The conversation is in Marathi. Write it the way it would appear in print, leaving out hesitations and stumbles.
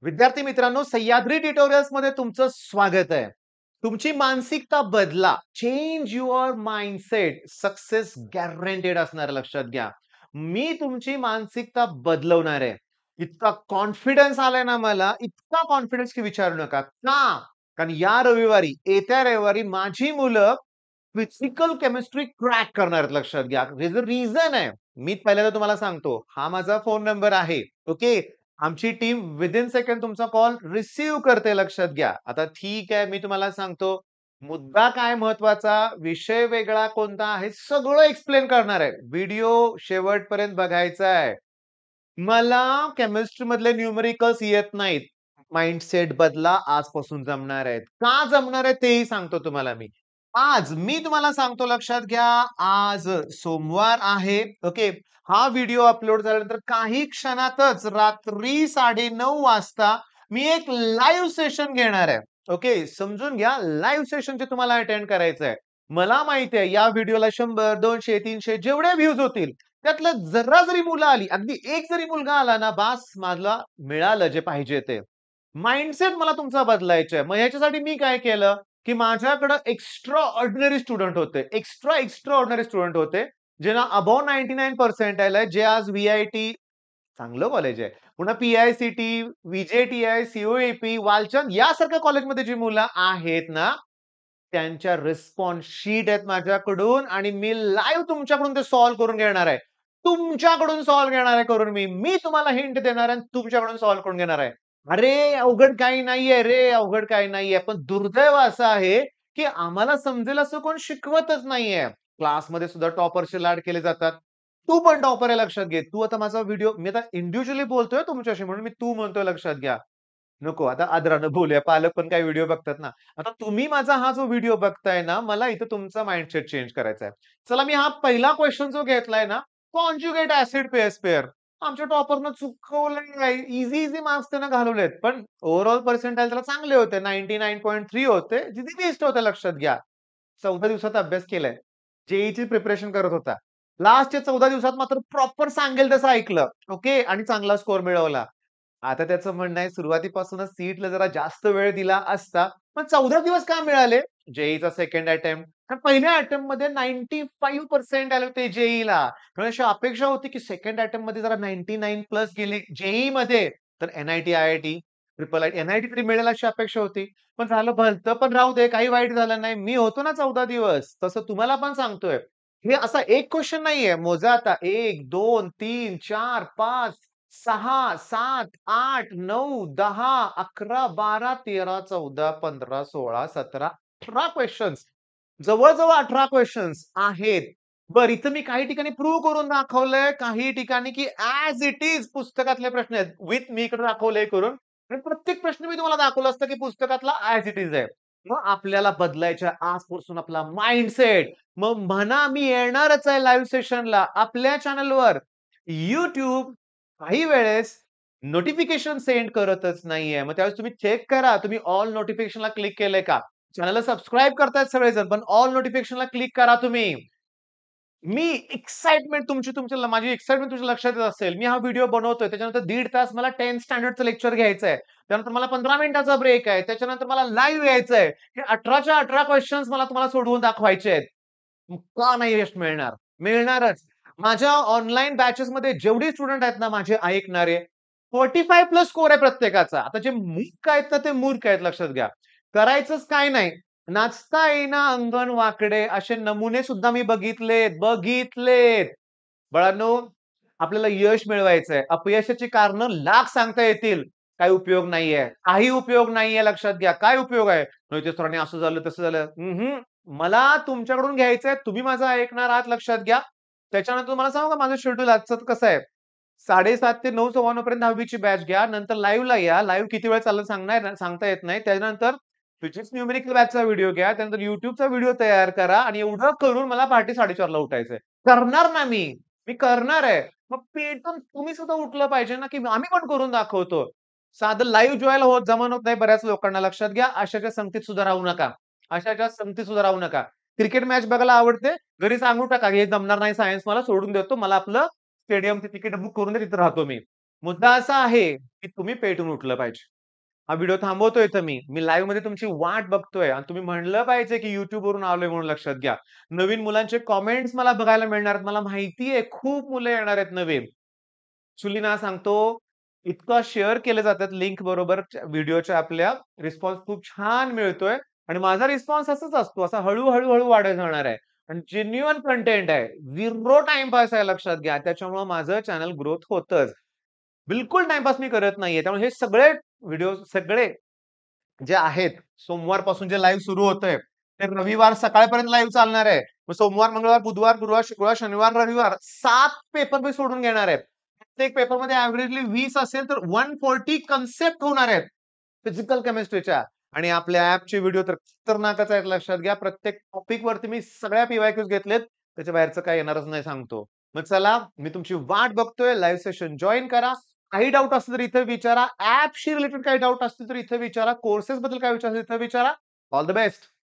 विद्यार्थी मित्रांनो, सह्याद्री ट्युटोरियल्समध्ये तुमचं स्वागत आहे. तुमची मानसिकता बदला. Change your mindset. Success guaranteed असणार आहे, लक्षात घ्या. मी तुमची मानसिकता बदलवणार आहे. इतका कॉन्फिडन्स आलाय ना मला, इतका कॉन्फिडन्स की विचारू नका. का? कारण येत्या रविवारी माझी मुलं फिजिकल केमिस्ट्री क्रॅक करणार आहेत, लक्षात घ्या. रिझन आहे. मी पहिल्यांदा तुम्हाला सांगतो. हा माझा फोन नंबर आहे. ओके. आमची टीम विथिन सेकंड तुमचा कॉल रिसीव्ह करते, लक्षात घ्या. आता ठीक आहे, मी तुम्हाला सांगतो. मुद्दा काय महत्वाचा, विषय वेगळा कोणता आहे, सगळं एक्सप्लेन करणार आहे. व्हिडिओ शेवटपर्यंत बघायचा आहे. मला केमिस्ट्री मधले न्यूमेरिकल्स येत नाहीत. माइंडसेट बदला, आजपासून जमणार आहेत. का जमणार आहे तेही सांगतो तुम्हाला मी. आज मी तुम्हाला सांगतो, लक्षात घ्या. आज सोमवार आहे. ओके. हा व्हिडिओ अपलोड झाल्यानंतर काही क्षणातच रात्री 9:30 वाजता मी एक लाईव्ह सेशन घेणार आहे. ओके. समजून घ्या, लाईव्ह सेशन जे तुम्हाला अटेंड करायचं आहे. मला माहिती आहे या व्हिडिओला 100, 200, 300 जेवढे व्ह्यूज होतील, त्यातलं जरा जरी मुलं आली, अगदी एक जरी मुलगा आला ना, बास मला मिळालं जे पाहिजे ते. माइंडसेट मला तुमचा बदलायचा आहे. मग ह्याच्यासाठी मी काय केलं, की माझ्याकडे एक्स्ट्रा ऑर्डिनरी स्टुडंट होते. एक्स्ट्रा ऑर्डिनरी स्टुडंट होते. ज्यांना अबोव्ह 99 पर्सेंटाइल आहे. जे आज व्ही-आय-टी चांगलं कॉलेज आहे. पुन्हा पी-आय-सी-टी, व्ही-जे-टी-आय, सी-ओ-ए-पी, वालचंद यासारख्या कॉलेजमध्ये जी मुलं आहेत ना, त्यांच्या रिस्पॉन्स शीट आहेत माझ्याकडून आणि मी लाईव्ह तुमच्याकडून ते सॉल्व्ह करून घेणार आहे. तुमच्याकडून सॉल्व्ह घेणार आहे करून मी. मी तुम्हाला हिंट देणार आहे आणि तुमच्याकडून सॉल्व्ह करून घेणार आहे. अरे, अवघड काही नाहीये रे, अवघड काही नाहीये. पण दुर्दैव असं आहे, की आम्हाला समजेल असं कोण शिकवतच नाहीये. क्लासमध्ये सुद्धा टॉपरचे लाड केले जातात. तू पण टॉपर आहे, लक्षात घे. तू आता माझा व्हिडिओ मी आता इंडिव्हिज्युअली बोलतोय तुमच्याशी म्हणून मी तू म्हणतोय, लक्षात घ्या. नको आता आदरानं बोलूया. पालक पण काही व्हिडिओ बघतात ना. आता तुम्ही माझा हा जो व्हिडिओ बघताय ना, मला इथं तुमचा माइंडसेट चेंज करायचा आहे. चला मी हा पहिला क्वेशन जो घेतलाय ना, कॉन्जुगेट ॲसिड बेस पेअर. आमच्या टॉपरनं चुकवलं नाही. ईझी मार्क्स त्यानं घालवलेत. पण ओव्हरऑल पर्सेंटाइल त्याला चांगले होते. 99.3 होते. जिथे बेस्ट होते, लक्षात घ्या. 14 दिवसात अभ्यास केलाय. जेईची प्रिपरेशन करत होता. लास्टच्या 14 दिवसात मात्र प्रॉपर सांगेल तसं ऐकलं. ओके. आणि चांगला स्कोर मिळवला. आता त्याचं म्हणणं आहे सुरुवातीपासूनच सीटला जरा जास्त वेळ दिला असता. पण 14 दिवस का मिळाले? जेईचा सेकंड अटेम्प्ट. कारण पहिल्या अटेम्प्टमध्ये 95% आले होते जेईला. तर अशी अपेक्षा होती की सेकंड अटेम्प्टमध्ये जरा 99 प्लस गेले जेईमध्ये तर N-I-T, IIT, triple I, N-I-T तरी मिळेल अशी अपेक्षा होती. पण झालं भलतं पण राहू दे, काही वाईट झालं नाही. मी होतो ना 14 दिवस. तसं तुम्हाला पण सांगतोय. हे असा एक क्वेशन नाहीये. मोजा आता 1, 2, 3, 4, 5, 6, 7, 8, 9, 10, 11, 12, 13, 14, 15, 16, 17, 18 क्वेशन्स. जवळ-जवळ 18 क्वेशन्स आहेत. बरं, इथं मी काही ठिकाणी प्रूव्ह करून दाखवलंय, काही ठिकाणी की ॲज इट इज पुस्तकातले प्रश्न आहेत. विथ मी इकडे दाखवलंय करून. आणि प्रत्येक प्रश्न मी तुम्हाला दाखवलं असतं की पुस्तकातला ॲज इट इज आहे. मग आपल्याला बदलायच्या आजपासून आपला माइंडसेट. मग म्हणा मी येणारच आहे लाईव्ह सेशनला आपल्या चॅनलवर. YouTube काही वेळेस नोटिफिकेशन सेंड करतच नाहीये. मग त्यावेळेस तुम्ही चेक करा, तुम्ही ऑल नोटिफिकेशनला क्लिक केलंय का? चॅनलला सबस्क्राईब करतायत सगळेजण, पण ऑल नोटिफिकेशनला क्लिक करा तुम्ही. मी एक्साइटमेंट माझी एक्साइटमेंट तुमच्या लक्षात येत असेल. मी हा व्हिडिओ बनवतोय. त्याच्यानंतर 1.5 तास मला 10th स्टँडर्डचं लेक्चर घ्यायचंय. त्यानंतर मला 15 मिनिटाचा ब्रेक आहे. त्याच्यानंतर मला लाईव्ह यायचंय. हे 18च्या 18 क्वेशन्स मला तुम्हाला सोडवून दाखवायचे आहेत. का नाही यश मिळणार? मिळणारच. माझ्या ऑनलाईन बॅचेसमध्ये जेवढे स्टुडंट आहेत ना माझे ऐकणारे, 45 प्लस स्कोर आहे प्रत्येकाचा. आता जे मूर्ख आहेत ना, ते मूर्ख आहेत, लक्षात घ्या. करायचंच काय नाही. नाचता येईना अंगण वाकडे असे नमुने सुद्धा मी बघितलेत. बाळांनो, आपल्याला यश मिळवायचंय. अपयशाची कारणं लाख सांगता येतील. काही उपयोग नाहीये. काही उपयोग नाहीये, लक्षात घ्या. काय उपयोग आहे? "मोहिते सरांनी असं झालं, तसं झालं." मला तुमच्याकडून घ्यायचंय. तुम्ही माझं ऐकणार आहात, लक्षात घ्या. त्याच्यानंतर तुम्हाला सांगू का माझं शेड्यूल आजचं कसं आहे? 7:30 ते 9, 9:15 पर्यंत 10वी ची बॅच घ्या. नंतर लाईव्हला या. लाईव्ह किती वेळ चालेल सांगता येत नाही. त्यानंतर फिजिक्स न्यूमेरिकल बॅचचा व्हिडिओ घ्या. त्यानंतर YouTubeचा व्हिडिओ तयार करा आणि एवढं करून मला पहाटे 4:30ला उठायचंय. करणार ना मी. मी करणार आहे. मग पेटून तुम्ही सुद्धा उठलं पाहिजे ना, की आम्ही पण करून दाखवतो. साधं लाईव्ह जमत नाही बऱ्याच लोकांना, लक्षात घ्या. अशाच्या संगतीत सुद्धा राहू नका. अशाच्या संगतीत सुद्धा राहू नका. क्रिकेट मॅच बघायला आवडते. घरी सांगून टाका, "हे जमणार नाही सायन्स मला सोडून देतो. मला आपलं स्टेडियमचे तिकीट बुक करून दे, तिथे राहतो मी." मुद्दा असा आहे, की तुम्ही पेटून उठलं पाहिजे. हा व्हिडिओ थांबवतोय इथं मी. मी लाईव्हमध्ये तुमची वाट बघतोय आणि तुम्ही म्हणलं पाहिजे, की YouTubeवरून आलोय म्हणून लक्षात घ्या. नवीन मुलांचे कमेंट्स मला बघायला मिळणार आहेत. मला माहिती आहे खूप मुलं येणार आहेत नवीन. ॲक्चुअली ना सांगतो, इतकं शेअर केले जातात लिंक बरोबर व्हिडिओच्या आपल्या, रिस्पॉन्स खूप छान मिळतोय आणि माझा रिस्पॉन्स असाच असतो. असा हळू वाढत जाणार आहे आणि जेन्युइन कंटेंट आहे. 0 टाईमपास आहे लक्षात घ्या. त्याच्यामुळे माझं चॅनल ग्रोथ होतंच. बिलकुल टाईमपास मी करत नाहीये. त्यामुळे हे सगळे व्हिडिओ सगळे जे आहेत, सोमवारपासून जे लाईव्ह सुरू होतंय, ते रविवार सकाळपर्यंत लाईव्ह चालणार आहे. मग सोमवार, मंगळवार, बुधवार, गुरुवार, शुक्रवार, शनिवार, रविवार 7 पेपर मी सोडून घेणार आहे. प्रत्येक पेपरमध्ये एव्हरेजली 20 असेल तर 140 कन्सेप्ट होणार आहेत. फिजिकल केमिस्ट्रीच्या आणि आपल्या ॲपचे व्हिडिओ तर खतरनाकच आहेत लक्षात घ्या. प्रत्येक टॉपिकवरती मी सगळ्या पी-वाय-क्यूज घेतलेत. त्याच्या बाहेरचं काही येणारच नाही सांगतो. मग चला, मी तुमची वाट बघतोय. लाईव्ह सेशन जॉइन करा. काही डाउट असतील तर इथे विचारा. ॲपशी रिलेटेड काही डाउट असतील तर इथे विचारा. कोर्सेसबद्दल काय विचारायचं इथे विचारा. All the best.